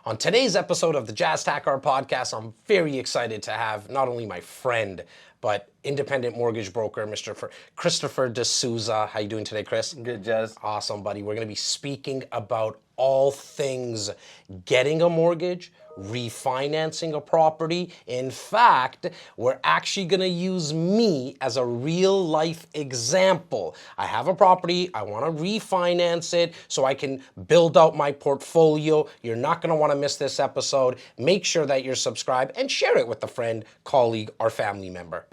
On today's episode of the Takhar podcast, I'm very excited to have not only my friend, but independent mortgage broker, Mr. Christopher De Souza. How you doing today, Chris? Good, Jazz. Awesome, buddy. We're going to be speaking about all things getting a mortgage, refinancing a property. In fact, we're actually going to use me as a real life example. I have a property, I want to refinance it so I can build out my portfolio. You're not going to want to miss this episode. Make sure that you're subscribed and share it with a friend, colleague, or family member.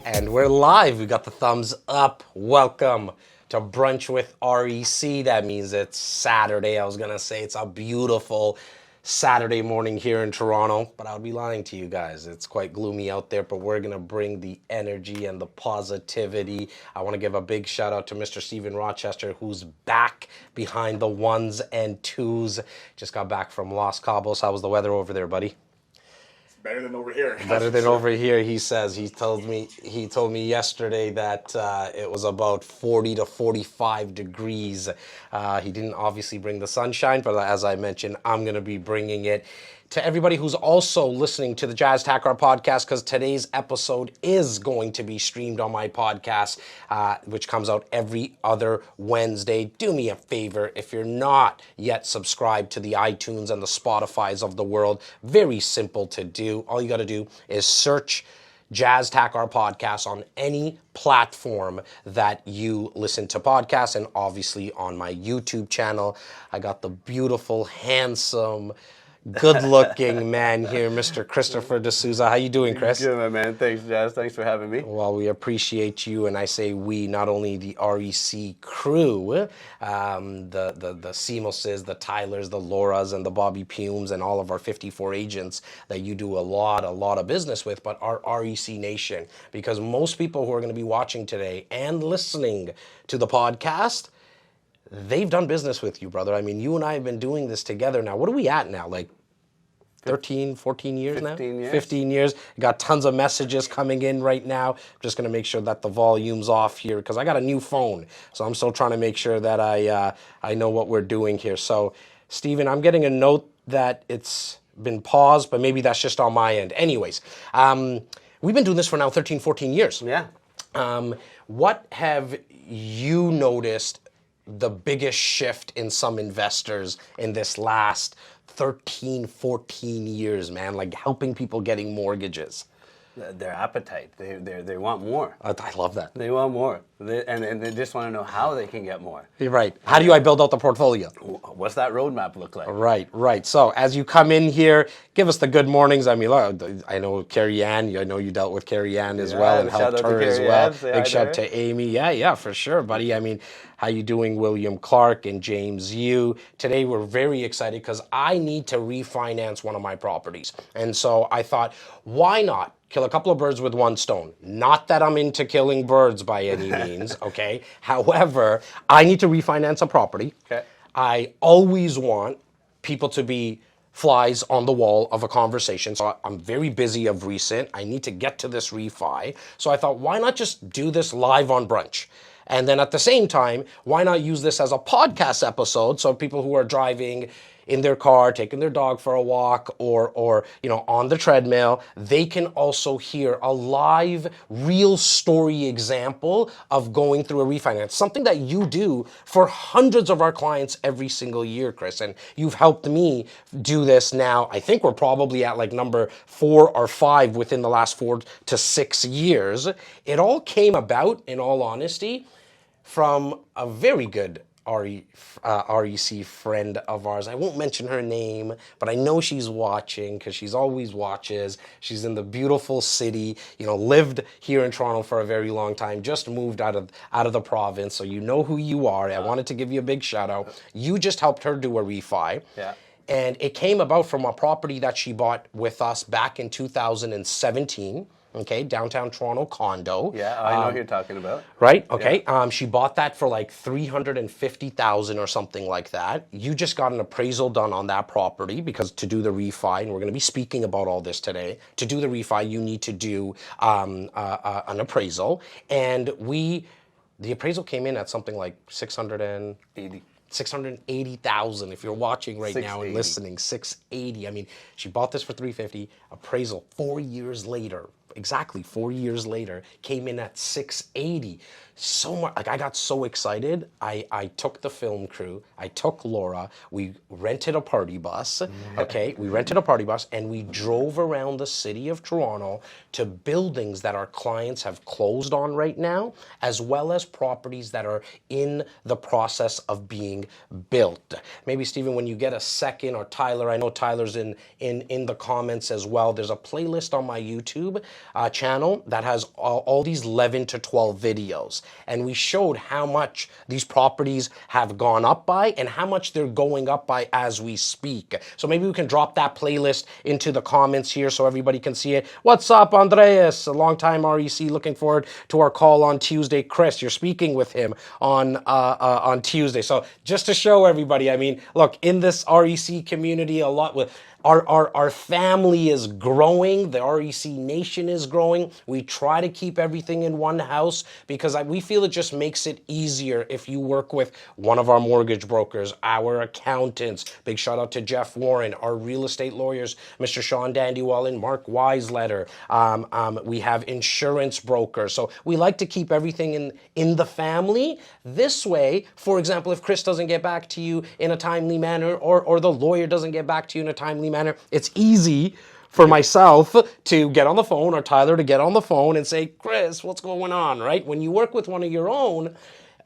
And we're live. We got the thumbs up. Welcome to Brunch with REC. That means it's Saturday. I was going to say it's a beautiful Saturday morning here in Toronto, but I would be lying to you guys. It's quite gloomy out there, but we're going to bring the energy and the positivity. I want to give a big shout out to Mr. Steven Rochester, who's back behind the ones and twos. Just got back from Los Cabos. How was the weather over there, buddy? Better than over here. Better than over here, he says. He told me yesterday that it was about 40 to 45 degrees. He didn't obviously bring the sunshine, but as I mentioned, I'm going to be bringing it to everybody who's also listening to the Takhar podcast, because today's episode is going to be streamed on my podcast, which comes out every other Wednesday. Do me a favor, if you're not yet subscribed to the iTunes and the Spotifys of the world, very simple to do. All you got to do is search Takhar podcast on any platform that you listen to podcasts, and obviously on my YouTube channel. I got the beautiful, handsome, good-looking man here, Mr. Christopher De Souza. How you doing, Chris? Good, my man. Thanks, Jazz. Thanks for having me. Well, we appreciate you, and I say we, not only the REC crew, the Simoses, the Tylers, the Lauras, and the Bobby Pumes, and all of our 54 agents that you do a lot of business with, but our REC Nation, because most people who are going to be watching today and listening to the podcast, they've done business with you, brother. I mean, you and I have been doing this together now. What are we at now? Like 13, 14 years now? 15 years. 15 years. Got tons of messages coming in right now. I'm just going to make sure that the volume's off here because I got a new phone. So I'm still trying to make sure that I know what we're doing here. So, Steven, I'm getting a note that it's been paused, but maybe that's just on my end. Anyways, we've been doing this for now 13, 14 years. Yeah. What have you noticed the biggest shift in some investors in this last 13, 14 years, man, like helping people getting mortgages? Their appetite. They want more. I love that. They want more. And they just want to know how they can get more. You're right. How do I build out the portfolio? What's that roadmap look like? Right. So as you come in here, give us the good mornings. I mean, look, I know Carrie Ann. I know you dealt with Carrie Ann as well and helped her as well. Big shout out to Amy. Yeah, for sure, buddy. I mean, how you doing, William Clark and James Yu? Today we're very excited because I need to refinance one of my properties. And so I thought, why not kill a couple of birds with one stone? Not that I'm into killing birds by any means, okay? However, I need to refinance a property. Okay. I always want people to be flies on the wall of a conversation. So I'm very busy of recent. I need to get to this refi. So I thought, why not just do this live on Brunch? And then at the same time, why not use this as a podcast episode so people who are driving in their car, taking their dog for a walk, or on the treadmill, they can also hear a live, real story example of going through a refinance. Something that you do for hundreds of our clients every single year, Chris. And you've helped me do this now. I think we're probably at like number 4 or 5 within the last 4 to 6 years. It all came about, in all honesty, from a very good REC friend of ours. I won't mention her name, but I know she's watching because she's always watches. She's in the beautiful city, lived here in Toronto for a very long time, just moved out of the province, so you know who you are. I wanted to give you a big shout out. You just helped her do a refi. Yeah. And it came about from a property that she bought with us back in 2017. okay, downtown Toronto condo. Yeah, I know what you're talking about. Right? Okay. She bought that for like $350,000 or something like that. You just got an appraisal done on that property because to do the refi, and we're going to be speaking about all this today. To do the refi, you need to do an appraisal, and the appraisal came in at something like 680,000 if you're watching right now and 680. listening. 680. I mean, she bought this for 350. Appraisal 4 years later, exactly 4 years later, came in at 680. So much, like I got so excited. I took the film crew, I took Laura, we rented a party bus, okay? We rented a party bus and we drove around the city of Toronto to buildings that our clients have closed on right now, as well as properties that are in the process of being built. Maybe Stephen, when you get a second, or Tyler, I know Tyler's in the comments as well. There's a playlist on my YouTube channel that has all these 11 to 12 videos. And we showed how much these properties have gone up by and how much they're going up by as we speak. So maybe we can drop that playlist into the comments here so everybody can see it. What's up, Andreas? A long-time REC, looking forward to our call on Tuesday. Chris, you're speaking with him on Tuesday. So just to show everybody, I mean, look, in this REC community, a lot with our family is growing. The REC Nation is growing. We try to keep everything in one house because we feel it just makes it easier if you work with one of our mortgage brokers, our accountants. Big shout out to Jeff Warren, our real estate lawyers, Mr. Sean Dandywall, Mark Weisletter. We have insurance brokers. So we like to keep everything in the family. This way, for example, if Chris doesn't get back to you in a timely manner or the lawyer doesn't get back to you in a timely manner, it's easy for myself to get on the phone or Tyler to get on the phone and say, Chris, what's going on, right? When you work with one of your own,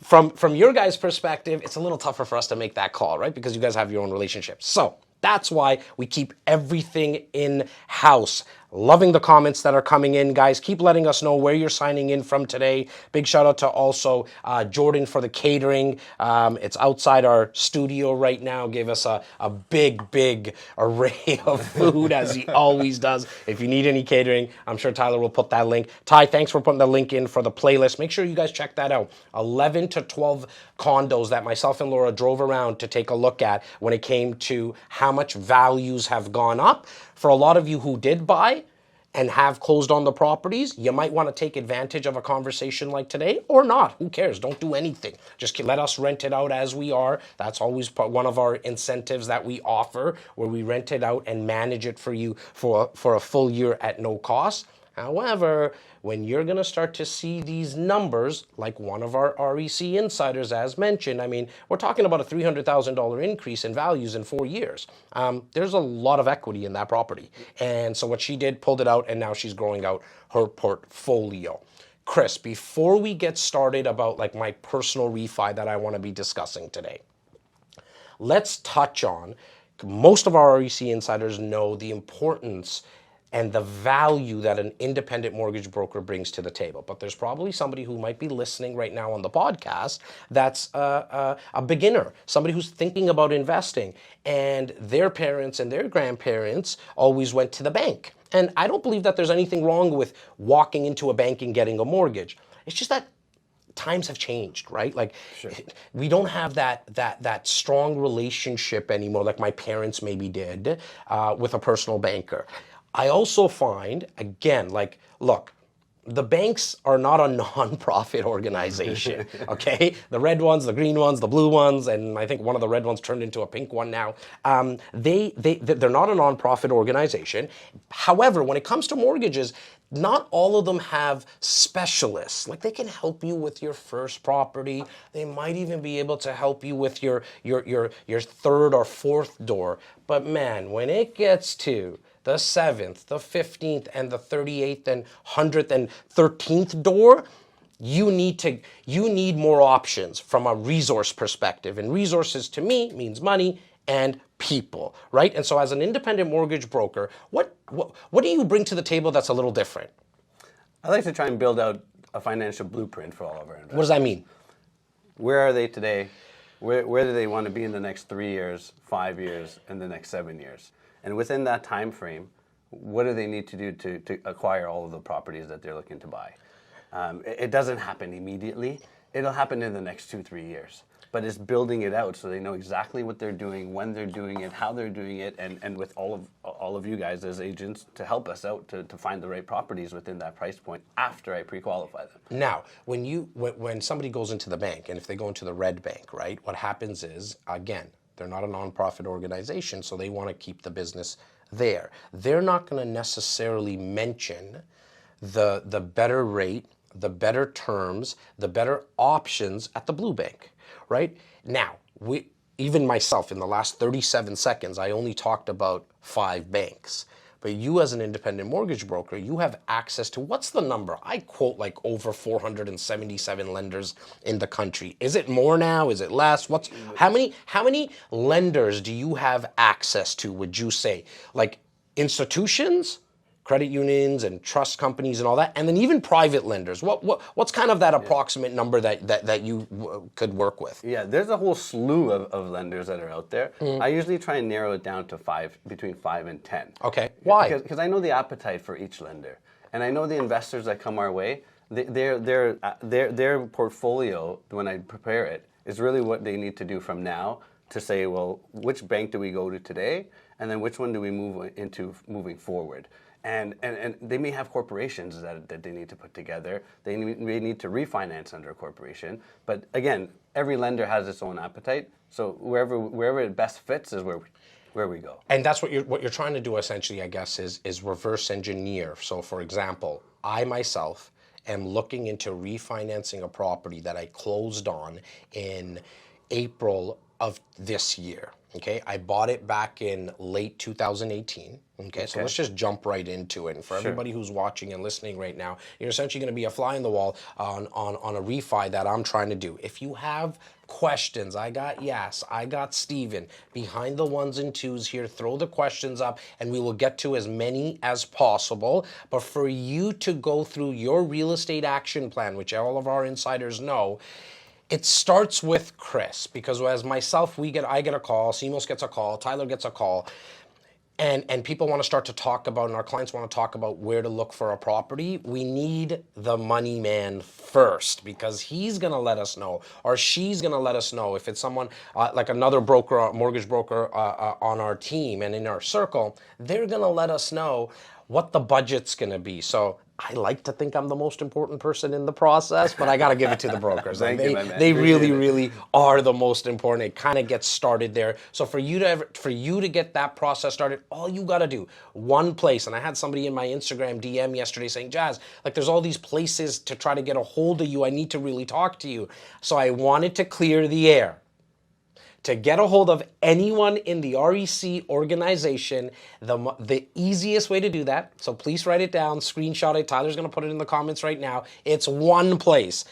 from your guys' perspective, it's a little tougher for us to make that call, right? Because you guys have your own relationships. So that's why we keep everything in-house. Loving the comments that are coming in, guys. Keep letting us know where you're signing in from today. Big shout out to also Jordan for the catering. It's outside our studio right now. Gave us a big array of food as he always does. If you need any catering, I'm sure Tyler will put that link. Ty, thanks for putting the link in for the playlist. Make sure you guys check that out. 11 to 12 condos that myself and Laura drove around to take a look at when it came to how much values have gone up. For a lot of you who did buy and have closed on the properties, you might want to take advantage of a conversation like today or not. Who cares? Don't do anything. Just let us rent it out as we are. That's always one of our incentives that we offer, where we rent it out and manage it for you for a full year at no cost. However, when you're going to start to see these numbers, like one of our REC insiders as mentioned, I mean, we're talking about a $300,000 increase in values in 4 years. There's a lot of equity in that property. And so what she did, pulled it out, and now she's growing out her portfolio. Chris, before we get started about like my personal refi that I want to be discussing today, let's touch on, most of our REC insiders know the importance and the value that an independent mortgage broker brings to the table. But there's probably somebody who might be listening right now on the podcast that's a beginner, somebody who's thinking about investing, and their parents and their grandparents always went to the bank. And I don't believe that there's anything wrong with walking into a bank and getting a mortgage. It's just that times have changed, right? Like, sure, we don't have that strong relationship anymore like my parents maybe did with a personal banker. I also find, again, like, look, the banks are not a non-profit organization, okay? The red ones, the green ones, the blue ones, and I think one of the red ones turned into a pink one now. They're not a non-profit organization. However, when it comes to mortgages, not all of them have specialists. Like, they can help you with your first property. They might even be able to help you with your third or fourth door. But man, when it gets to the 7th, the 15th, and the 38th, and 100th, and 13th door, you need more options from a resource perspective. And resources to me means money and people, right? And so as an independent mortgage broker, what do you bring to the table that's a little different? I like to try and build out a financial blueprint for all of our investors. What does that mean? Where are they today? Where do they want to be in the next 3 years, 5 years, and the next 7 years? And within that time frame, what do they need to do to acquire all of the properties that they're looking to buy. It doesn't happen immediately. It'll happen in the next 2-3 years. But it's building it out so they know exactly what they're doing, when they're doing it, how they're doing it, and with all of you guys as agents to help us out to find the right properties within that price point after I pre-qualify them. Now, when somebody goes into the bank, and if they go into the red bank, right, what happens is, again, they're not a nonprofit organization, so they want to keep the business there. They're not going to necessarily mention the better rate, the better terms, the better options at the blue bank. Right? Now, even myself, in the last 37 seconds, I only talked about 5 banks. But you as an independent mortgage broker, you have access to, what's the number? I quote like over 477 lenders in the country. Is it more now? Is it less? How many lenders do you have access to, would you say? Like institutions? Credit unions and trust companies and all that, and then even private lenders. What's kind of that approximate number that you could work with? Yeah, there's a whole slew of lenders that are out there. I usually try and narrow it down to 5, between 5 and 10. Okay, why? Because I know the appetite for each lender, and I know the investors that come our way. Their portfolio, when I prepare it, is really what they need to do from now to say, well, which bank do we go to today, and then which one do we move into moving forward. And they may have corporations that they need to put together. They may need to refinance under a corporation. But again, every lender has its own appetite. So wherever it best fits is where we go. And that's what you're trying to do essentially, I guess, is reverse engineer. So for example, I myself am looking into refinancing a property that I closed on in April of this year. Okay, I bought it back in late 2018. Okay, so let's just jump right into it. And for everybody who's watching and listening right now, you're essentially going to be a fly in the wall on a refi that I'm trying to do. If you have questions, I got Yas, I got Steven behind the 1s and 2s here. Throw the questions up and we will get to as many as possible. But for you to go through your real estate action plan, which all of our insiders know, it starts with Chris, because as myself, I get a call, Simos gets a call, Tyler gets a call, and people want to start to talk about, and our clients want to talk about where to look for a property. We need the money man first, because he's going to let us know, or she's going to let us know if it's someone like another broker, mortgage broker on our team and in our circle. They're going to let us know what the budget's going to be. So I like to think I'm the most important person in the process, but I got to give it to the brokers. They really are the most important. It kind of gets started there. So for you to get that process started, all you got to do, one place. And I had somebody in my Instagram DM yesterday saying, Jazz, like there's all these places to try to get a hold of you. I need to really talk to you. So I wanted to clear the air. To get a hold of anyone in the REC organization, the easiest way to do that, so please write it down, screenshot it. Tyler's going to put it in the comments right now. It's one place.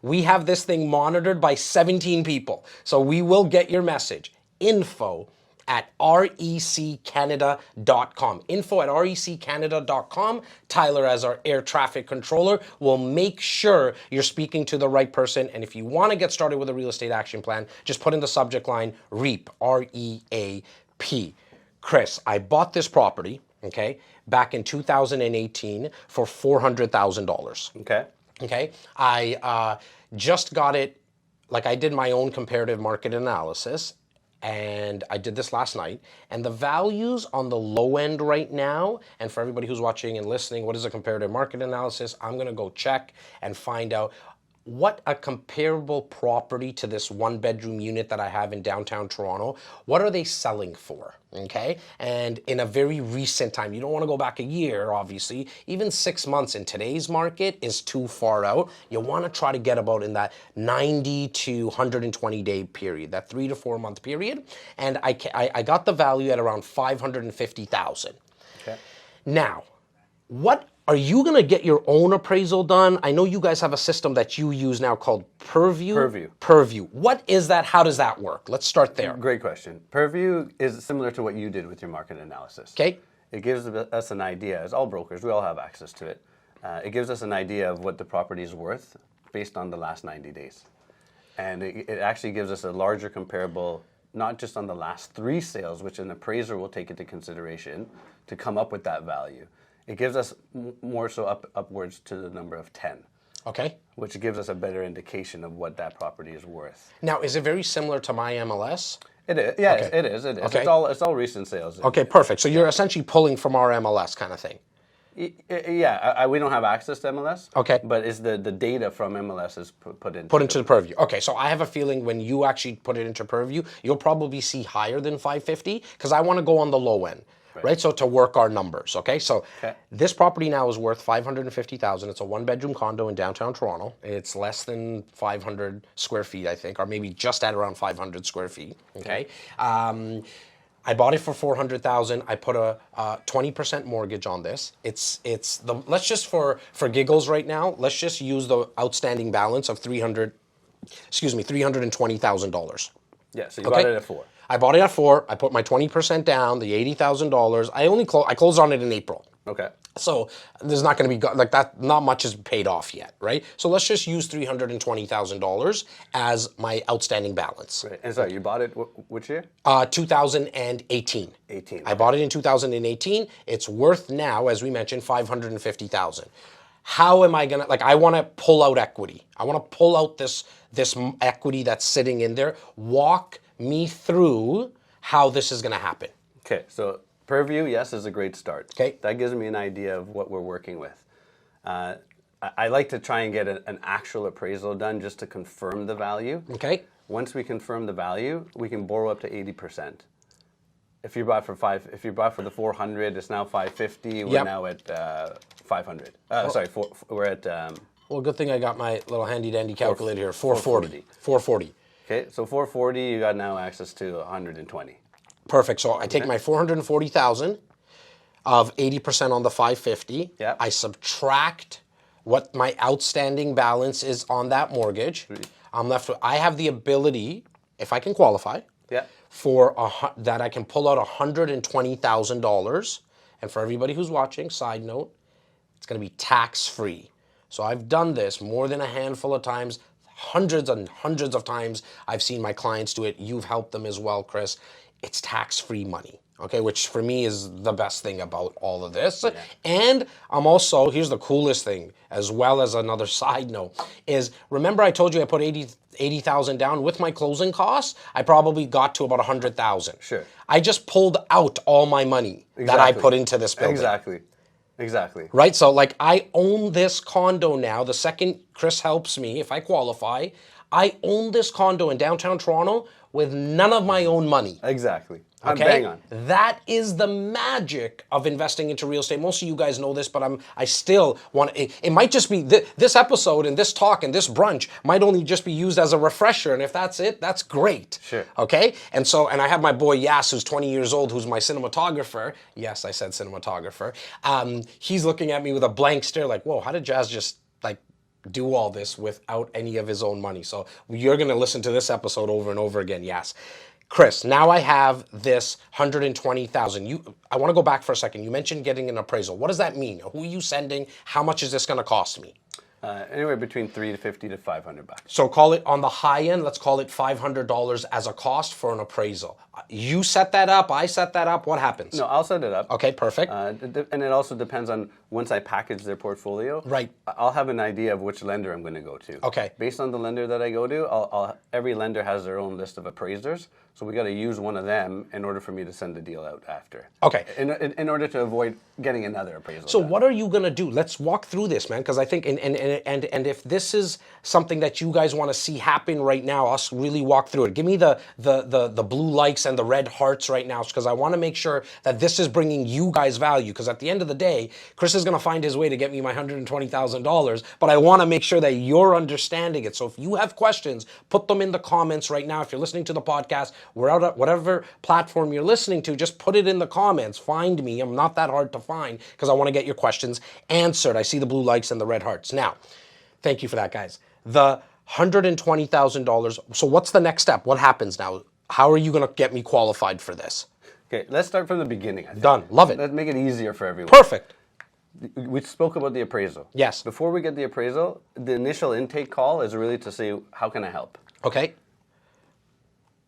We have this thing monitored by 17 people. So we will get your message. info@reccanada.com. info@reccanada.com. Tyler, as our air traffic controller, will make sure you're speaking to the right person. And if you want to get started with a real estate action plan, just put in the subject line REAP, REAP. Chris, I bought this property, okay, back in 2018 for $400,000. Okay. I just got it, like I did my own comparative market analysis. And I did this last night, and the values on the low end right now, and for everybody who's watching and listening, what is a comparative market analysis? I'm going to go check and find out what a comparable property to this 1-bedroom unit that I have in downtown Toronto, what are they selling for, okay? And in a very recent time, you don't want to go back a year, obviously. Even 6 months in today's market is too far out. You want to try to get about in that 90 to 120 day period, that 3 to 4 month period. And I got the value at around $550,000. Okay. Now, what are you going to get your own appraisal done? I know you guys have a system that you use now called Purview. What is that? How does that work? Let's start there. Great question. Purview is similar to what you did with your market analysis. Okay. It gives us an idea, as all brokers, we all have access to it. It gives us an idea of what the property is worth based on the last 90 days. And it actually gives us a larger comparable not just on the last 3 sales, which an appraiser will take into consideration to come up with that value. It gives us more so upwards to the number of 10. Okay. Which gives us a better indication of what that property is worth. Now, is it very similar to my MLS? It is. Yeah, Okay. it is. It is. Okay. It's all recent sales. Okay, perfect. So you're essentially pulling from our MLS kind of thing. Yeah, we don't have access to MLS. Okay. But is the data from MLS is put into the purview. Okay, so I have a feeling when you actually put it into purview, you'll probably see higher than 550 because I want to go on the low end. Right, so to work our numbers, okay? So this property now is worth $550,000. It's a 1-bedroom condo in downtown Toronto. It's less than 500 square feet, I think, or maybe just at around 500 square feet, okay? I bought it for $400,000. I put a 20% mortgage on this. Let's just for giggles right now, let's just use the outstanding balance of $320,000. Yeah, so you bought it at 4. I bought it at 4. I put my 20% down, the $80,000. I closed on it in April. Okay. So there's not going to be like that. Not much is paid off yet, right? So let's just use $320,000 as my outstanding balance. Right. And sorry, you bought it which year? 2018. 18. I bought it in 2018. It's worth now, as we mentioned, $550,000. How am I gonna I want to pull out equity. I want to pull out this equity that's sitting in there. Walk me through how this is going to happen. Okay, so purview, yes, is a great start. Okay. That gives me an idea of what we're working with. I like to try and get an actual appraisal done just to confirm the value. Okay. Once we confirm the value, we can borrow up to 80%. If you bought for the 400, it's now 550. We're now at 500. We're at. Well, good thing I got my little handy dandy calculator here. 440. 440. Okay, so 440, you got now access to 120. Perfect. So I take my 440,000 of 80% on the 550. Yeah. I subtract what my outstanding balance is on that mortgage. I'm left with. I have the ability, if I can qualify, that I can pull out $120,000. And for everybody who's watching, side note, it's going to be tax free. So I've done this more than a handful of times. Hundreds and hundreds of times I've seen my clients do it. You've helped them as well, Chris. It's tax-free money, okay, which for me is the best thing about all of this. Yeah. And I'm also, here's the coolest thing, as well as another side note, is remember I told you I put 80,000 down with my closing costs? I probably got to about 100,000. Sure. I just pulled out all my money that I put into this building. Exactly. Right? So I own this condo now. The second Chris helps me, if I qualify, I own this condo in downtown Toronto with none of my own money. Exactly. I'm Okay? bang on. That is the magic of investing into real estate. Most of you guys know this, but I still want it might just be this episode and this talk and this brunch might only just be used as a refresher. And if that's it, that's great. Sure. Okay? And I have my boy Yas, who's 20 years old, who's my cinematographer. Yes, I said cinematographer. He's looking at me with a blank stare like, whoa, how did Jazz just do all this without any of his own money? So you're going to listen to this episode over and over again. Yes. Chris, now I have this 120,000. I want to go back for a second. You mentioned getting an appraisal. What does that mean? Who are you sending? How much is this going to cost me? Anywhere between $350 to $500. So call it on the high end. Let's call it $500 as a cost for an appraisal. You set that up. I set that up. What happens? No, I'll set it up. Okay, perfect. And it also depends on once I package their portfolio. Right. I'll have an idea of which lender I'm going to go to. Okay. Based on the lender that I go to, every lender has their own list of appraisers. So we got to use one of them in order for me to send the deal out after. Okay. In order to avoid getting another appraisal. So what are you gonna do? Let's walk through this, man, because I think and if this is something that you guys want to see happen right now, us really walk through it. Give me the blue likes and the red hearts right now, because I want to make sure that this is bringing you guys value. Because at the end of the day, Chris is gonna find his way to get me my $120,000, but I want to make sure that you're understanding it. So if you have questions, put them in the comments right now. If you're listening to the podcast, we're out at whatever platform you're listening to, just put it in the comments. Find me. I'm not that hard to find because I want to get your questions answered. I see the blue likes and the red hearts. Now, thank you for that, guys. The $120,000. So what's the next step? What happens now? How are you going to get me qualified for this? Okay, let's start from the beginning. I think. Done. Love it. Let's make it easier for everyone. Perfect. We spoke about the appraisal. Yes. Before we get the appraisal, the initial intake call is really to say, how can I help? Okay.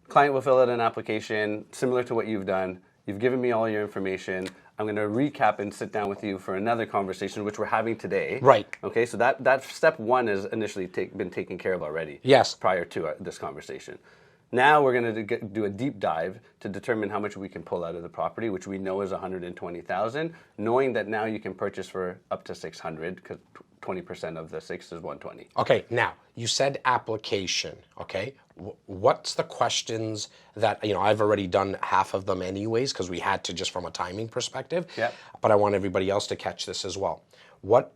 Client will fill out an application similar to what you've done. You've given me all your information. I'm going to recap and sit down with you for another conversation, which we're having today. Right. Okay, so that step one has initially been taken care of already. Yes. Prior to this conversation. Now we're going to do a deep dive to determine how much we can pull out of the property, which we know is $120,000, knowing that now you can purchase for up to $600 because 20% of the 6 is 120. Okay, now you said application. Okay, what's the questions that I've already done half of them anyways because we had to just from a timing perspective. Yep. But I want everybody else to catch this as well. What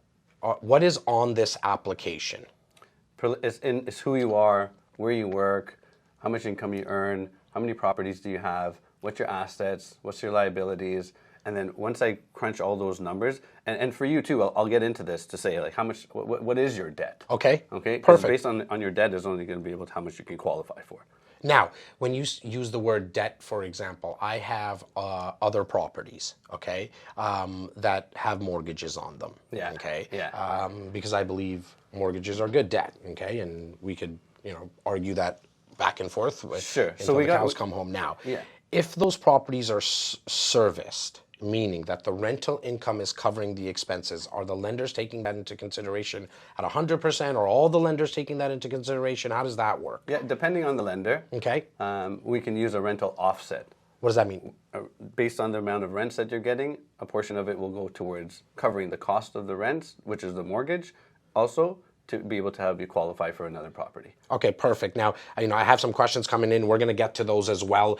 is on this application? It's who you are, where you work, how much income you earn, how many properties do you have, what's your assets, what's your liabilities, and then once I crunch all those numbers, and for you too, I'll get into this to say like how much, what is your debt? Okay. Okay. 'Cause Perfect. based on your debt is only going to be able to how much you can qualify for. Now, when you use the word debt, for example, I have other properties, okay, that have mortgages on them. Yeah. Okay. Yeah. Because I believe mortgages are good debt. Okay, and we could argue that back and forth. Sure. Until So we the got- cows come home. Now, Yeah. if those properties are serviced, meaning that the rental income is covering the expenses, are the lenders taking that into consideration at 100%, or all the lenders taking that into consideration? How does that work? Yeah, depending on the lender, Okay. we can use a rental offset. What does that mean? Based on the amount of rents that you're getting, a portion of it will go towards covering the cost of the rents, which is the mortgage, also to be able to have you qualify for another property. Okay, perfect. Now, I have some questions coming in. We're going to get to those as well.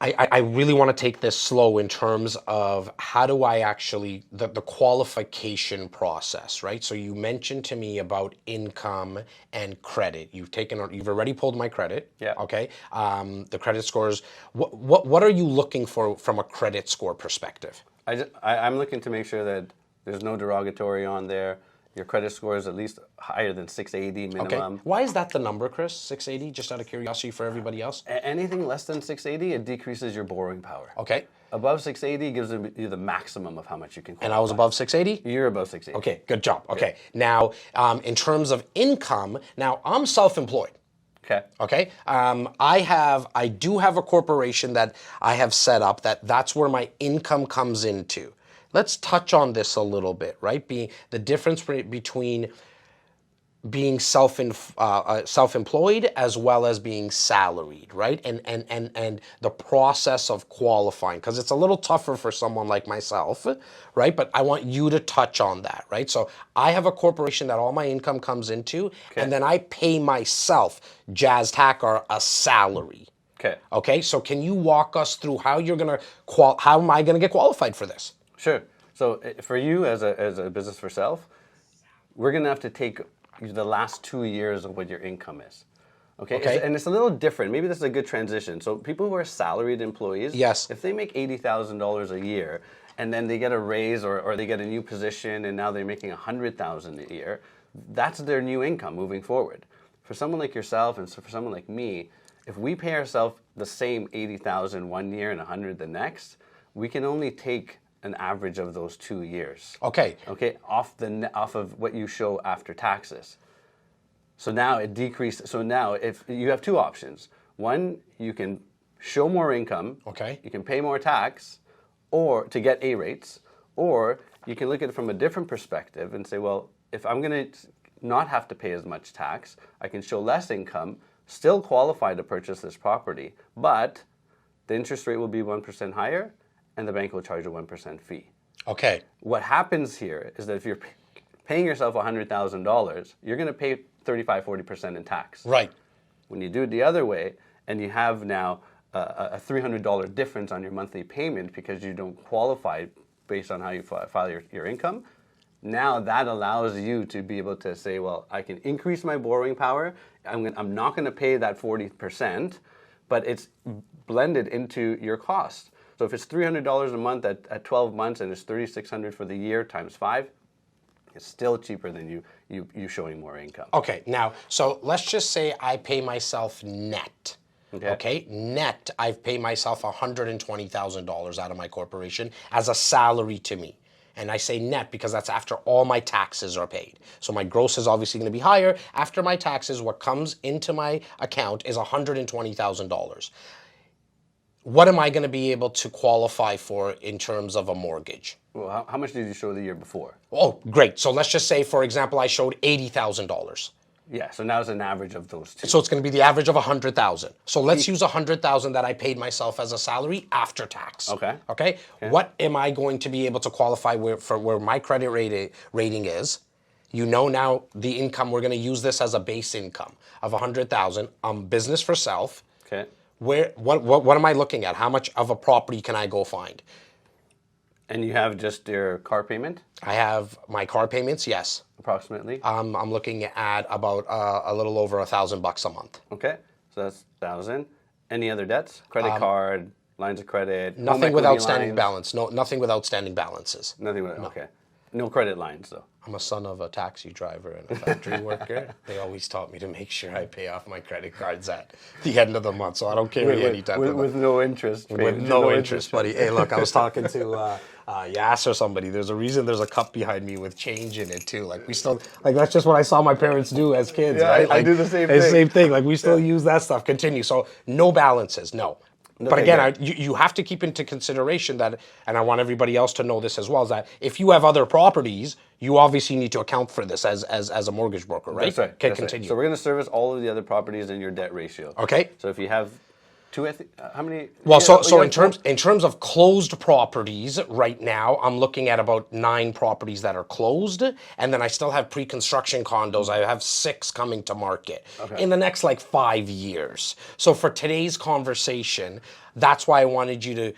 I really want to take this slow in terms of how do I actually, the qualification process, right? So you mentioned to me about income and credit. You've already pulled my credit. Yeah. Okay. The credit scores. What are you looking for from a credit score perspective? I'm looking to make sure that there's no derogatory on there. Your credit score is at least higher than 680 minimum. Okay. Why is that the number, Chris? 680, just out of curiosity for everybody else? Anything less than 680, it decreases your borrowing power. Okay. Above 680 gives you the maximum of how much you can qualify. And I was above 680? You're above 680. Okay, good job. Okay. Now, in terms of income, now I'm self-employed. Okay. Okay. I do have a corporation that I have set up that's where my income comes into. Let's touch on this a little bit, right? The difference between being self-employed as well as being salaried, right? And the process of qualifying, because it's a little tougher for someone like myself, right? But I want you to touch on that, right? So I have a corporation that all my income comes into, and then I pay myself, Jazz Takhar, a salary. Okay. Okay. So can you walk us through how how am I gonna get qualified for this? Sure. So for you as a business for self, we're going to have to take the last 2 years of what your income is. Okay. And it's a little different. Maybe this is a good transition. So people who are salaried employees, yes, if they make $80,000 a year and then they get a raise or they get a new position and now they're making $100,000 a year, that's their new income moving forward. For someone like yourself and for someone like me, if we pay ourselves the same $80,000 one year and $100,000 the next, we can only take an average of those 2 years. Okay. Okay, off of what you show after taxes. So now it decreases. So now if you have two options. One, you can show more income. Okay. You can pay more tax or to get A rates, or you can look at it from a different perspective and say, well, if I'm going to not have to pay as much tax, I can show less income, still qualify to purchase this property, but the interest rate will be 1% higher and the bank will charge a 1% fee. Okay. What happens here is that if you're paying yourself $100,000, you're going to pay 35-40% in tax. Right. When you do it the other way, and you have now a $300 difference on your monthly payment because you don't qualify based on how you file your income, now that allows you to be able to say, well, I can increase my borrowing power. I'm not going to pay that 40%, but it's blended into your cost. So if it's $300 a month at 12 months and it's $3,600 for the year times 5, it's still cheaper than you showing more income. Okay. Now, so let's just say I pay myself net. Okay. Net, I've paid myself $120,000 out of my corporation as a salary to me. And I say net because that's after all my taxes are paid. So my gross is obviously going to be higher. After my taxes, what comes into my account is $120,000. What am I going to be able to qualify for in terms of a mortgage? Well, how much did you show the year before? Oh, great. So let's just say, for example, I showed $80,000. Yeah, so now it's an average of those two. So it's going to be the average of 100,000. So let's use 100,000 that I paid myself as a salary after tax. Okay. What am I going to be able to qualify for where my credit rating is? You know now the income. We're going to use this as a base income of 100,000. Business for self. Okay. What am I looking at? How much of a property can I go find? And you have just your car payment? I have my car payments. Yes. Approximately? I'm looking at about a little over $1,000 a month. Okay, so that's 1,000. Any other debts? Credit card, lines of credit? Nothing with outstanding balance. No, nothing with outstanding balances. Nothing with, okay. No credit lines though. I'm a son of a taxi driver and a factory worker. They always taught me to make sure I pay off my credit cards at the end of the month, so I don't carry any type of... With no interest. With no interest, buddy. Hey, look, I was talking to Yas or somebody. There's a reason there's a cup behind me with change in it, too. Like, we still... Like, that's just what I saw my parents do as kids, yeah, right? I Like, do the same thing. Same thing. Like, we still use that stuff. Continue. So, no balances, no. But again, you have to keep into consideration that, and I want everybody else to know this as well, is that if you have other properties, you obviously need to account for this as a mortgage broker, right? That's right. Okay, that's continue. Right. So we're going to service all of the other properties in your debt ratio. Okay. So if you have two, how many? Well, so in terms of closed properties right now, I'm looking at about 9 properties that are closed, and then I still have pre-construction condos. I have 6 coming to market in the next 5 years. So for today's conversation, that's why I wanted you to.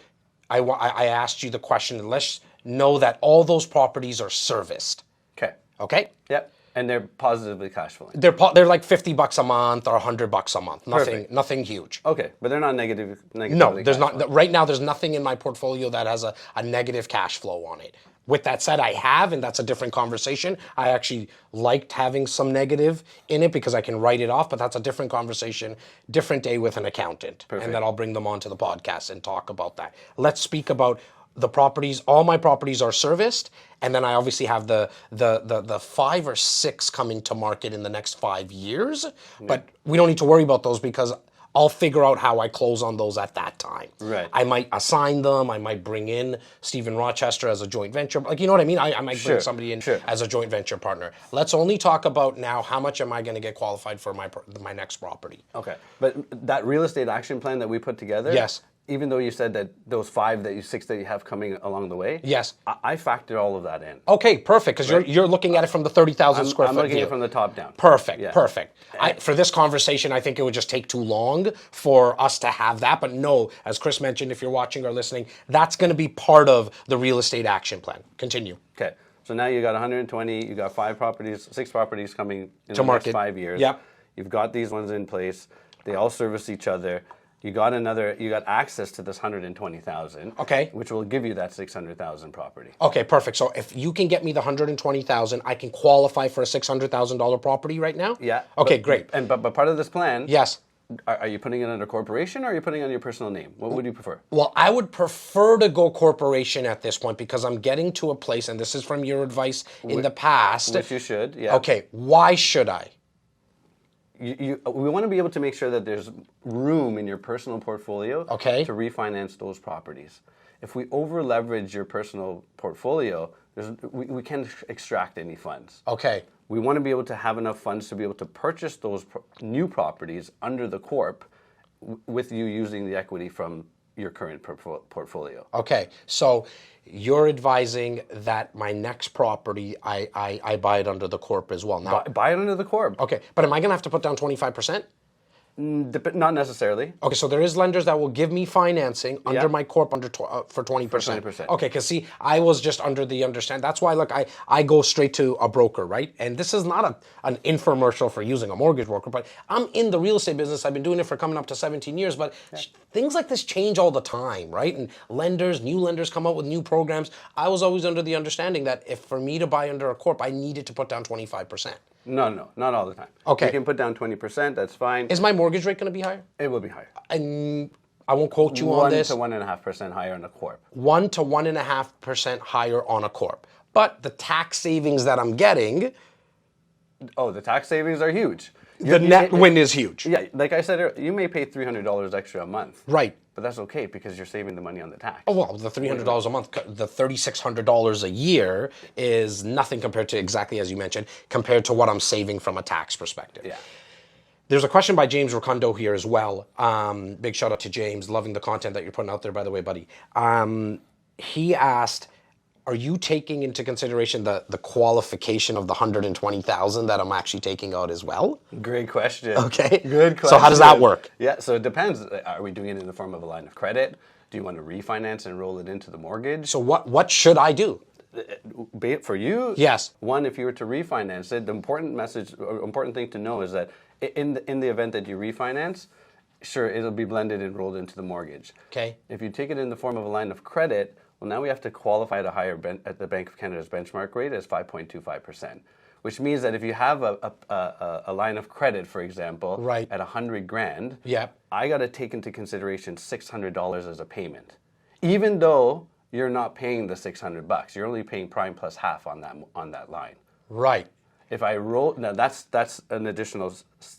I asked you the question. Let's know that all those properties are serviced. Okay. Okay. Yep. And they're positively cash flowing. They're like $50 a month or $100 a month. Nothing huge. Okay, but they're not negative. No, there's not. Right now, there's nothing in my portfolio that has a negative cash flow on it. With that said, I have, and that's a different conversation. I actually liked having some negative in it because I can write it off, but that's a different conversation, different day with an accountant. Perfect. And then I'll bring them onto the podcast and talk about that. Let's speak about the properties. All my properties are serviced, and then I obviously have the 5 or 6 coming to market in the next 5 years. But we don't need to worry about those because I'll figure out how I close on those at that time. Right. I might assign them. I might bring in Stephen Rochester as a joint venture. Like, you know what I mean? I might bring somebody in as a joint venture partner. Let's only talk about now how much am I going to get qualified for my next property. Okay. But that real estate action plan that we put together. Yes. Even though you said that those 6 that you have coming along the way. Yes. I factored all of that in. Okay, perfect. Because you're looking at it from the 30,000 square foot I'm looking view. at it from the top down. Perfect, Yeah. perfect. For this conversation, I think it would just take too long for us to have that. But no, as Chris mentioned, if you're watching or listening, that's going to be part of the real estate action plan. Continue. Okay. So now you got 120, you got 6 properties coming in To the market. next 5 years. Yep. You've got these ones in place. They all service each other. You got access to this 120,000. Okay. Which will give you that 600,000 property. Okay, perfect. So if you can get me the 120,000, I can qualify for a $600,000 property right now? Yeah. Okay, great. But part of this plan. Yes. Are you putting it under corporation or are you putting it on your personal name? What would you prefer? Well, I would prefer to go corporation at this point because I'm getting to a place, and this is from your advice in the past. Which you should, yeah. Okay, why should I? We want to be able to make sure that there's room in your personal portfolio to refinance those properties. If we over leverage your personal portfolio, we can't extract any funds. Okay. We want to be able to have enough funds to be able to purchase those new properties under the corp with you using the equity from your current portfolio. Okay, so you're advising that my next property, I buy it under the corp as well. Now, Buy it under the corp. okay, but am I going to have to put down 25%? Not necessarily. Okay, so there is lenders that will give me financing under my corp for 20%. 20%. Okay, because see, I was just under the understand. That's why, look, I go straight to a broker, right? And this is not an infomercial for using a mortgage broker, but I'm in the real estate business. I've been doing it for coming up to 17 years, but things like this change all the time, right? And new lenders come out with new programs. I was always under the understanding that if for me to buy under a corp, I needed to put down 25%. No, not all the time. Okay. You can put down 20%, that's fine. Is my mortgage rate going to be higher? It will be higher. And I won't quote you on this. 1 to 1.5% higher on a corp. 1 to 1.5% higher on a corp. But the tax savings that I'm getting, Oh, the tax savings are huge. the net win is huge. Yeah, like I said, you may pay $300 extra a month. Right. But that's okay because you're saving the money on the tax. Oh, well, the $300 a month, the $3,600 a year is nothing compared to, exactly as you mentioned, compared to what I'm saving from a tax perspective. Yeah. There's a question by James Rocundo here as well. Big shout out to James. Loving the content that you're putting out there, by the way, buddy. He asked, are you taking into consideration the qualification of the $120,000 that I'm actually taking out as well? Great question. Okay. Good question. So how does that work? Yeah, so it depends. Are we doing it in the form of a line of credit? Do you want to refinance and roll it into the mortgage? So what should I do? For you, Yes. One, if you were to refinance it, the important thing to know is that in the event that you refinance, sure, it'll be blended and rolled into the mortgage. Okay. If you take it in the form of a line of credit, well, now we have to qualify at at the Bank of Canada's benchmark rate as 5.25%, which means that if you have a line of credit, for example, Right. at $100,000, Yep. I got to take into consideration $600 as a payment, even though you're not paying the $600. You're only paying prime plus half on that line. Right. If I roll, now that's an additional,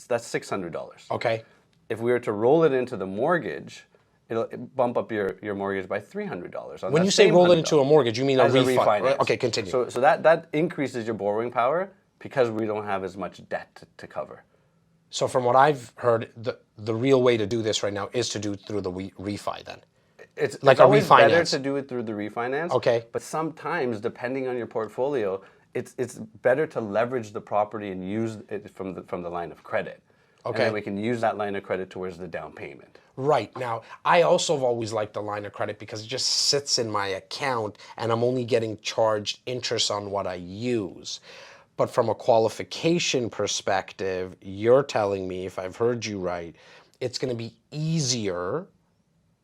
that's $600. Okay. If we were to roll it into the mortgage, it'll bump up your mortgage by $300. When you say roll it into a mortgage, you mean a as a refi? refinance. Right? Okay, continue. So that increases your borrowing power because we don't have as much debt to cover. So from what I've heard, the real way to do this right now is to do it through the refi then. It's Like a always better refinance. to do it through the refinance. Okay. But sometimes, depending on your portfolio, it's better to leverage the property and use it from the line of credit. Okay. And then we can use that line of credit towards the down payment. Right. Now, I also have always liked the line of credit because it just sits in my account and I'm only getting charged interest on what I use. But from a qualification perspective, you're telling me, if I've heard you right, it's going to be easier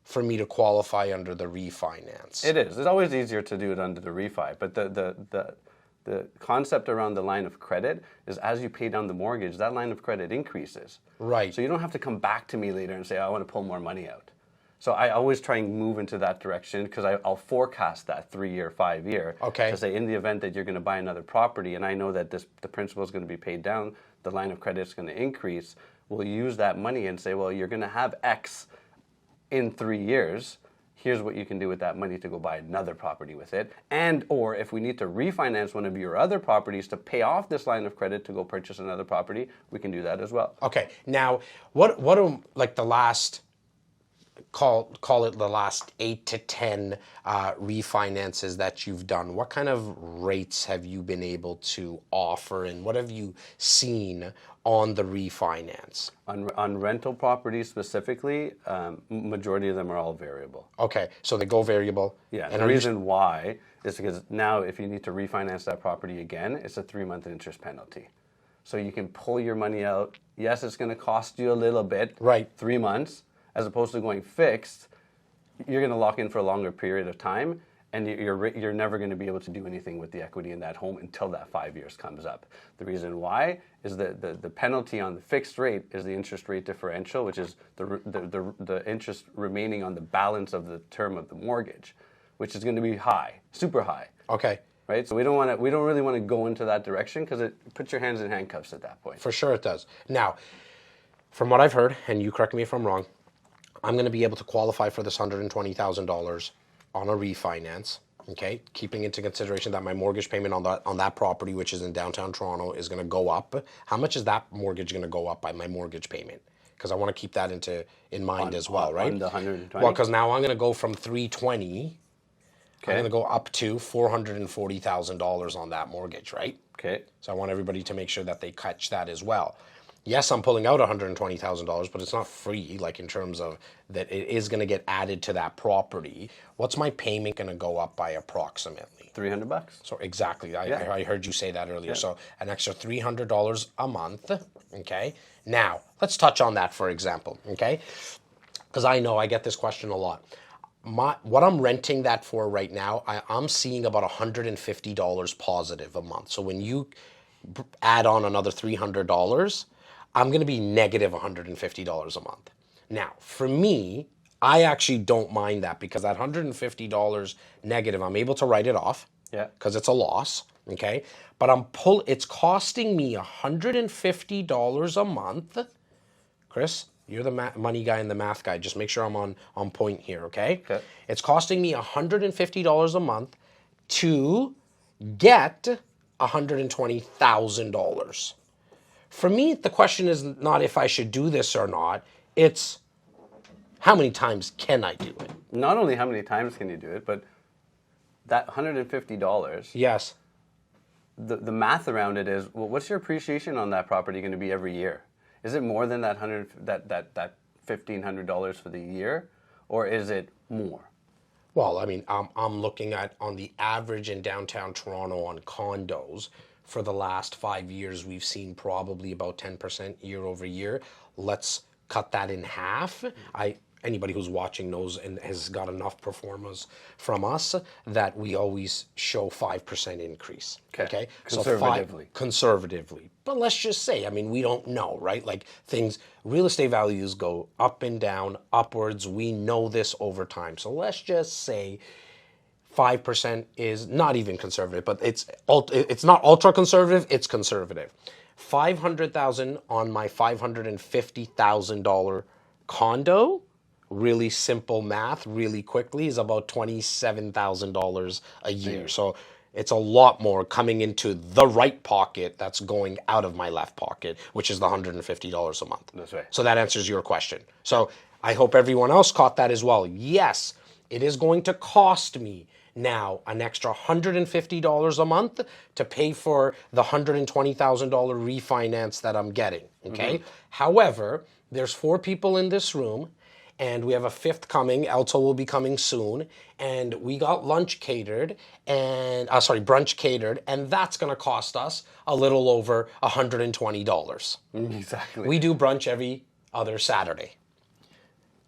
for me to qualify under the refinance. It is. It's always easier to do it under the refi, but the concept around the line of credit is as you pay down the mortgage, that line of credit increases. Right. So you don't have to come back to me later and say, I want to pull more money out. So I always try and move into that direction because I'll forecast that 3-year, 5-year. Okay. To say in the event that you're going to buy another property and I know that the principal is going to be paid down, the line of credit is going to increase, we'll use that money and say, well, you're going to have X in 3 years. Here's what you can do with that money to go buy another property with it. And or if we need to refinance one of your other properties to pay off this line of credit to go purchase another property, we can do that as well. Okay. Now, what are like the last, call it the last 8 to 10 refinances that you've done? What kind of rates have you been able to offer and what have you seen on the refinance? On rental properties specifically, majority of them are all variable. Okay, so they go variable. Yeah, And the reason why is because now if you need to refinance that property again, it's a 3-month interest penalty. So you can pull your money out. Yes, it's going to cost you a little bit. Right. 3 months, as opposed to going fixed, you're going to lock in for a longer period of time, and you're never going to be able to do anything with the equity in that home until that 5 years comes up. The reason why is that the penalty on the fixed rate is the interest rate differential, which is the interest remaining on the balance of the term of the mortgage, which is going to be high, super high. Okay. Right, so we don't really want to go into that direction because it puts your hands in handcuffs at that point. For sure it does. Now, from what I've heard, and you correct me if I'm wrong, I'm going to be able to qualify for this $120,000 on a refinance, okay? Keeping into consideration that my mortgage payment on that property, which is in downtown Toronto, is going to go up. How much is that mortgage going to go up by my mortgage payment? Because I want to keep that in mind as well, right? On the 120? Well, because now I'm going to go from $320,000. Okay. I'm going to go up to $440,000 on that mortgage, right? Okay. So I want everybody to make sure that they catch that as well. Yes, I'm pulling out $120,000, but it's not free, like in terms of that it is going to get added to that property. What's my payment going to go up by approximately? $300. So exactly, I heard you say that earlier. Yeah. So an extra $300 a month, okay? Now, let's touch on that, for example, okay? Because I know I get this question a lot. What I'm renting that for right now, I'm seeing about $150 positive a month. So when you add on another $300, I'm going to be negative $150 a month. Now, for me, I actually don't mind that because that $150 negative, I'm able to write it off. Yeah. Because it's a loss. Okay. But it's costing me $150 a month. Chris, you're the money guy and the math guy. Just make sure I'm on point here, okay? Okay. It's costing me $150 a month to get $120,000. For me, the question is not if I should do this or not. It's how many times can I do it? Not only how many times can you do it, but that $150. Yes. The math around it is, well, what's your appreciation on that property going to be every year? Is it more than that $1,500 for the year, or is it more? Well, I mean, I'm looking at on the average in downtown Toronto on condos for the last 5 years, we've seen probably about 10% year over year. Let's cut that in half. Anybody who's watching knows and has got enough performers from us that we always show 5% increase. Okay. Conservatively. Conservatively. But let's just say, I mean, we don't know, right? Like real estate values go up and down, upwards. We know this over time. So let's just say 5% is not even conservative, but it's not ultra conservative, it's conservative. $500,000 on my $550,000 condo, really simple math, really quickly, is about $27,000 a year. So it's a lot more coming into the right pocket that's going out of my left pocket, which is the $150 a month. That's right. So that answers your question. So I hope everyone else caught that as well. Yes, it is going to cost me now an extra $150 a month to pay for the $120,000 refinance that I'm getting, okay? However, there's 4 people in this room, and we have a 5th coming. Elto will be coming soon, and we got brunch catered, and that's going to cost us a little over $120. Exactly. We do brunch every other Saturday.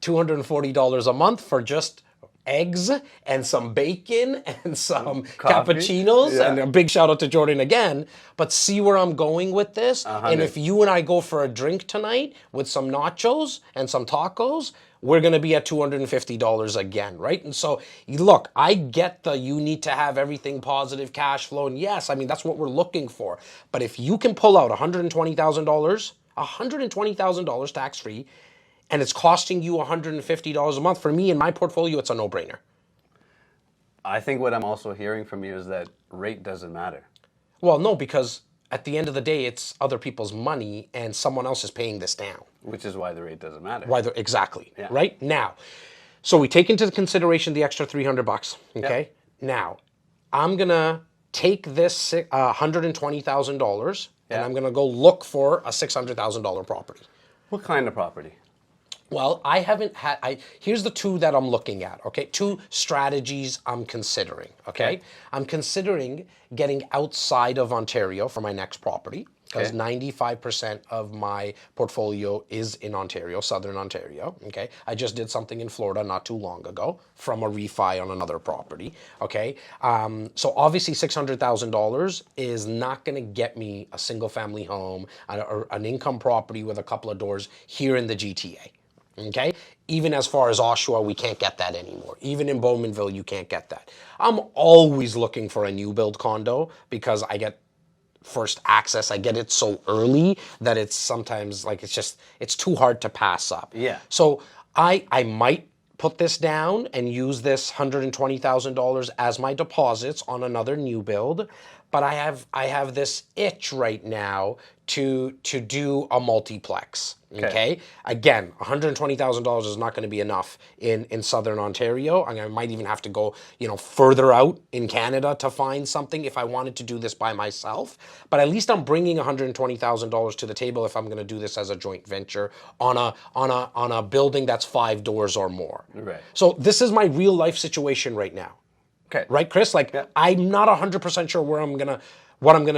$240 a month for just eggs and some bacon and some cappuccinos. Yeah. And a big shout out to Jordan again. But see where I'm going with this? And if you and I go for a drink tonight with some nachos and some tacos, we're going to be at $250 again, right? And so, look, I get you need to have everything positive cash flow. And yes, I mean, that's what we're looking for. But if you can pull out $120,000 tax-free, and it's costing you $150 a month, for me in my portfolio, it's a no-brainer. I think what I'm also hearing from you is that rate doesn't matter. Well, no, because at the end of the day, it's other people's money and someone else is paying this down. Which is why the rate doesn't matter. Exactly. Yeah. Right? Now, so we take into consideration the extra $300, okay? Yep. Now, I'm going to take this $120,000 and I'm going to go look for a $600,000 property. What kind of property? Well, here's the 2 that I'm looking at, okay? 2 strategies I'm considering, okay? I'm considering getting outside of Ontario for my next property, because 95% of my portfolio is in Ontario, Southern Ontario, okay? I just did something in Florida not too long ago from a refi on another property, okay? So obviously $600,000 is not gonna get me a single family home, or an income property with a couple of doors here in the GTA. Okay? Even as far as Oshawa, we can't get that anymore. Even in Bowmanville, you can't get that. I'm always looking for a new build condo because I get first access. I get it so early that it's sometimes like it's too hard to pass up. Yeah. So I might put this down and use this $120,000 as my deposits on another new build, but I have this itch right now to do a multiplex. Okay. Again, $120,000 is not going to be enough in Southern Ontario. I might even have to go, further out in Canada to find something if I wanted to do this by myself. But at least I'm bringing $120,000 to the table if I'm going to do this as a joint venture on a building that's 5 doors or more. Right. So this is my real life situation right now. Okay. Right, Chris? I'm not 100% sure what I'm gonna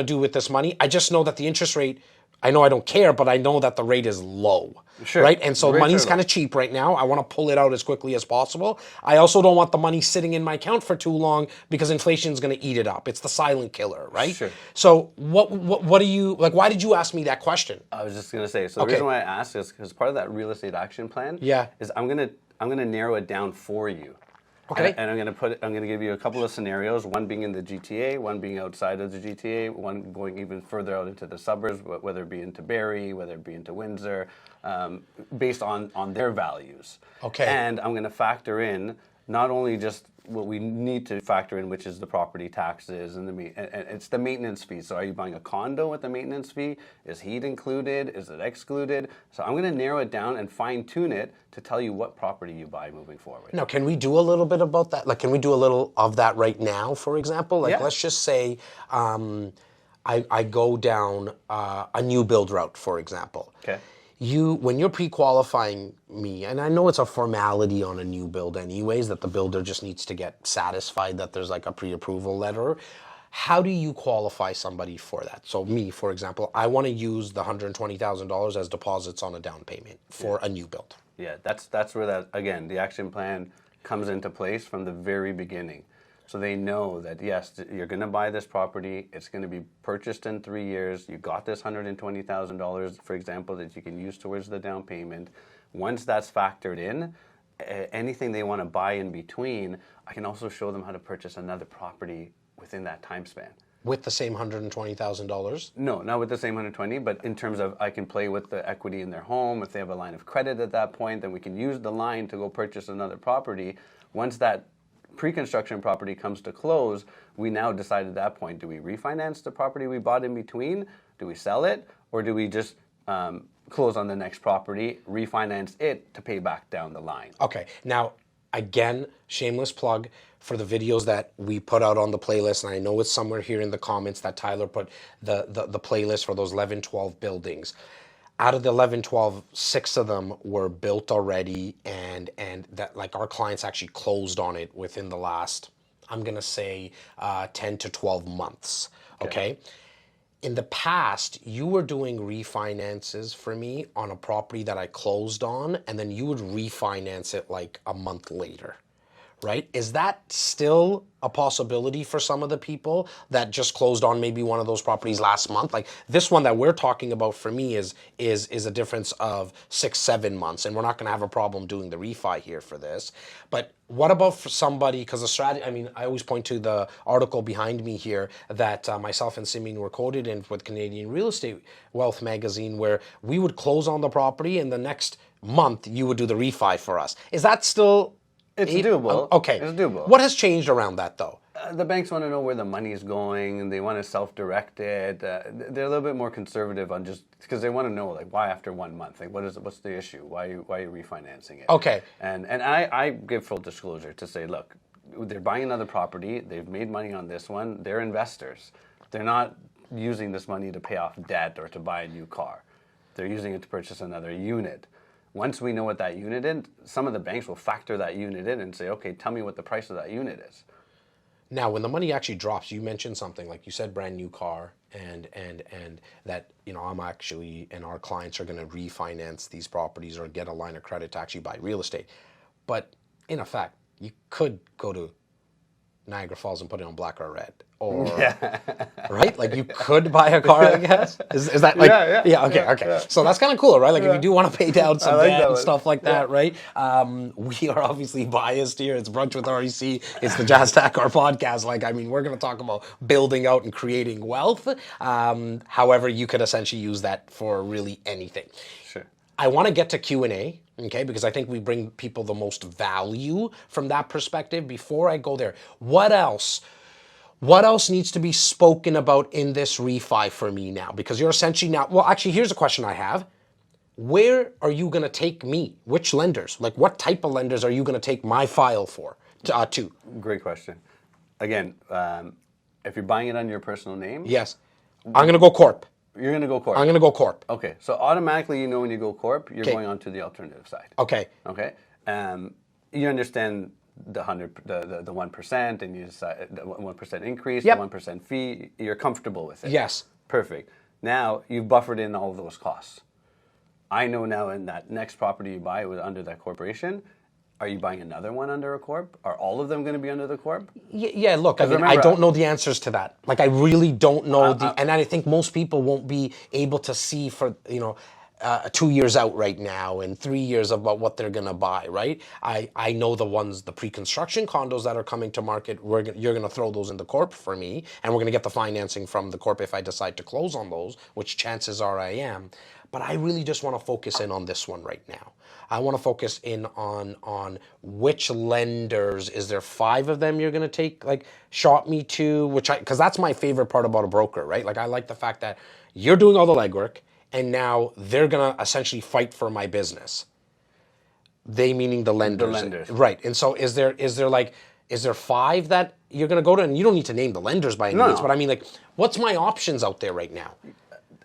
do with this money. I just know that the interest rate, I know I don't care, but I know that the rate is low. Sure. Right? And so Rates money's are kind of cheap right now. I want to pull it out as quickly as possible. I also don't want the money sitting in my account for too long because inflation is going to eat it up. It's the silent killer, right? Sure. So what do you, why did you ask me that question? I was just going to say, so the reason why I asked is because part of that real estate action plan is I'm going to I'm going to narrow it down for you. Okay. And I'm going to give you a couple of scenarios, one being in the GTA, one being outside of the GTA, one going even further out into the suburbs, whether it be into Barrie, whether it be into Windsor, based on their values. Okay. And I'm going to factor in not only just what we need to factor in, which is the property taxes and it's the maintenance fee. So are you buying a condo with the maintenance fee? Is heat included? Is it excluded? So I'm going to narrow it down and fine tune it to tell you what property you buy moving forward. Now, can we do a little bit about that? Like, can we do a little of that right now, for example? Like, Yeah. let's just say I go down a new build route, for example. Okay. When you're pre-qualifying me, and I know it's a formality on a new build anyways, that the builder just needs to get satisfied that there's like a pre-approval letter. How do you qualify somebody for that? So me, for example, I want to use the $120,000 as deposits on a down payment for a new build. Yeah, that's where that, again, the action plan comes into place from the very beginning. So they know that, yes, you're going to buy this property. It's going to be purchased in 3 years. You got this $120,000, for example, that you can use towards the down payment. Once that's factored in, anything they want to buy in between, I can also show them how to purchase another property within that time span. With the same $120,000? No, not with the same 120, but in terms of I can play with the equity in their home. If they have a line of credit at that point, then we can use the line to go purchase another property. Once that pre-construction property comes to close, we now decide at that point, do we refinance the property we bought in between? Do we sell it? Or do we just close on the next property, refinance it to pay back down the line? Okay, now, again, shameless plug for the videos that we put out on the playlist, and I know it's somewhere here in the comments that Tyler put the playlist for those 11, 12 buildings. Out of the 11, 12, 6 of them were built already, and that, like, our clients actually closed on it within the last, I'm gonna say, 10 to 12 months, okay? In the past, you were doing refinances for me on a property that I closed on, and then you would refinance it like a month later, right? Is that still a possibility for some of the people that just closed on maybe one of those properties last month? Like this one that we're talking about for me is a difference of 6-7 months, and we're not going to have a problem doing the refi here for this. But what about for somebody, because the strategy, I mean, I always point to the article behind me here that myself and Simeon were quoted in with Canadian Real Estate Wealth magazine, where we would close on the property and the next month you would do the refi for us. Is that still... It's doable. Okay. It's doable. What has changed around that, though? The banks want to know where the money is going, and they want to self-direct it. They're a little bit more conservative on just because they want to know, like, why after 1 month? Like, what's the issue? Why are you refinancing it? Okay. And I give full disclosure to say, look, they're buying another property. They've made money on this one. They're investors. They're not using this money to pay off debt or to buy a new car. They're using it to purchase another unit. Once we know what that unit is, some of the banks will factor that unit in and say, okay, tell me what the price of that unit is. Now, when the money actually drops, you mentioned something like you said, brand new car, and that, you know, I'm actually, and our clients are going to refinance these properties or get a line of credit to actually buy real estate. But in effect, you could go to Niagara Falls and put it on black or red, or right? Like you could buy a car, I guess. Is that like okay. So that's kind of cool, right? Like if you do want to pay down some debt and stuff like that, right? We are obviously biased here. It's Brunch with REC. It's the Jazz Takhar podcast. Like, I mean, we're going to talk about building out and creating wealth. However, you could essentially use that for really anything. Sure. I want to get to Q&A, okay, because I think we bring people the most value from that perspective. Before I go there, what else needs to be spoken about in this refi for me now? Because you're essentially now, well, actually, here's a question I have. Where are you going to take me? Which lenders? Like, what type of lenders are you going to take my file for to? Great question. Again, if you're buying it on your personal name. Yes. I'm going to go corp. You're going to go corp. I'm going to go corp. Okay, so automatically, you know, when you go corp, you're going on to the alternative side. Okay. Okay. You understand the 1%, and you decide the 1% increase, the 1% fee. You're comfortable with it. Yes. Perfect. Now you've buffered in all of those costs. I know now in that next property you buy with under that corporation. Are you buying another one under a corp? Are all of them going to be under the corp? Yeah, look, I mean, I don't know the answers to that. Like, I really don't know and I think most people won't be able to see for, you know, 2 years out right now and 3 years about what they're gonna buy, right? I know the pre-construction condos that are coming to market. You're gonna throw those in the corp for me, and we're gonna get the financing from the corp if I decide to close on those, which chances are I am. But I really just want to focus in on this one right now. I want to focus in on which lenders. Is there 5 of them you're gonna take shot me to? Because that's my favorite part about a broker, right? Like I like the fact that you're doing all the legwork, and now they're gonna essentially fight for my business. They meaning the lenders. The lenders. Right. And so is there 5 that you're gonna go to? And you don't need to name the lenders by any means, but I mean what's my options out there right now?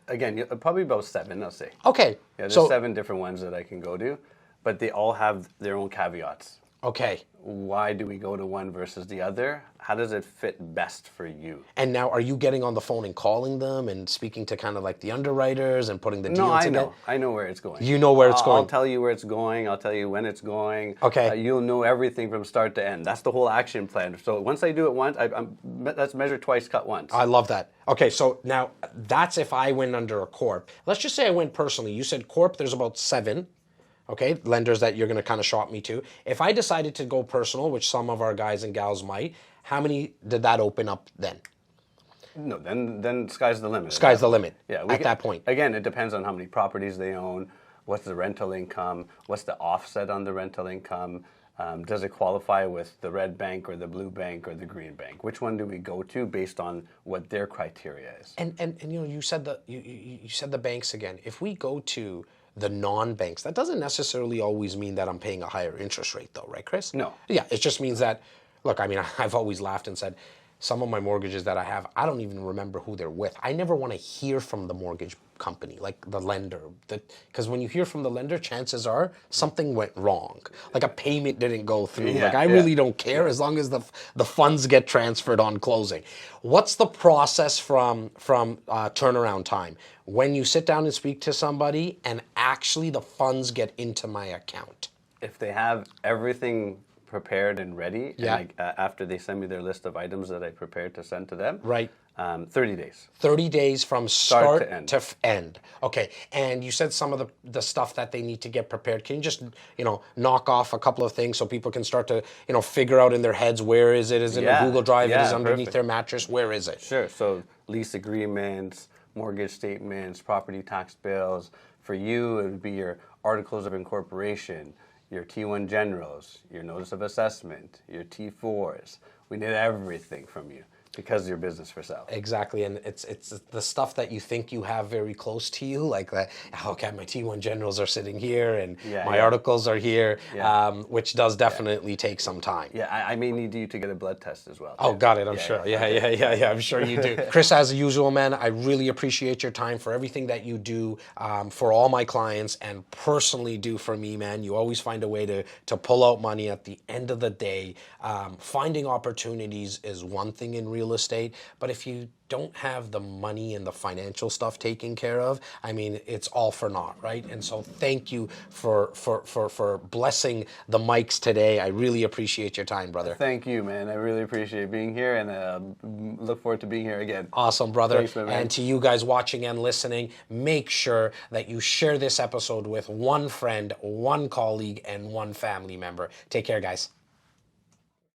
Again, probably about 7, I'll say. Okay. Yeah, there's 7 different ones that I can go to, but they all have their own caveats. Okay. Why do we go to one versus the other? How does it fit best for you? And now, are you getting on the phone and calling them and speaking to kind of like the underwriters and putting the deal together? No, I know where it's going. You know where it's going? I'll tell you where it's going. I'll tell you when it's going. Okay. You'll know everything from start to end. That's the whole action plan. So once I do it once, that's measure twice, cut once. I love that. Okay, so now that's if I went under a corp. Let's just say I went personally. You said corp, there's about 7. Okay, lenders that you're going to kind of shop me to. If I decided to go personal, which some of our guys and gals might, how many did that open up then? No, then sky's the limit. Sky's the limit. Yeah, at that point. Again, it depends on how many properties they own, what's the rental income, what's the offset on the rental income, does it qualify with the red bank or the blue bank or the green bank? Which one do we go to based on what their criteria is? And you said you said the banks again. If we go to the non-banks, that doesn't necessarily always mean that I'm paying a higher interest rate though, right, Chris? No. Yeah, it just means that, look, I mean, I've always laughed and said, some of my mortgages that I have, I don't even remember who they're with. I never want to hear from the mortgage company, like the lender. Because when you hear from the lender, chances are something went wrong. Like a payment didn't go through. Yeah, I really don't care as long as the funds get transferred on closing. What's the process from turnaround time? When you sit down and speak to somebody and actually the funds get into my account? If they have everything prepared and ready, yeah. and after they send me their list of items that I prepared to send to them, right? 30 days. 30 days from start to end. Okay, and you said some of the stuff that they need to get prepared. Can you just, knock off a couple of things so people can start to, figure out in their heads, where is it? Is it in Google Drive? It is underneath their mattress? Where is it? Sure, so lease agreements, mortgage statements, property tax bills. For you, it would be your articles of incorporation, your T1 generals, your notice of assessment, your T4s. We need everything from you because your business for sale. Exactly, and it's the stuff that you think you have very close to you, like that. Okay, my T1 generals are sitting here, and my articles are here, which does definitely take some time. Yeah, I may need you to get a blood test as well. Oh, got it. I'm sure. Yeah. I'm sure you do. Chris, as usual, man, I really appreciate your time for everything that you do for all my clients and personally do for me, man. You always find a way to pull out money at the end of the day. Finding opportunities is one thing in real estate, but if you don't have the money and the financial stuff taken care of, I mean, it's all for naught, right? And so thank you for blessing the mics today. I really appreciate your time, brother. Thank you, man. I really appreciate being here, and look forward to being here again. Awesome, brother. Thanks, man. And to you guys watching and listening, make sure that you share this episode with one friend, one colleague, and one family member. Take care, guys.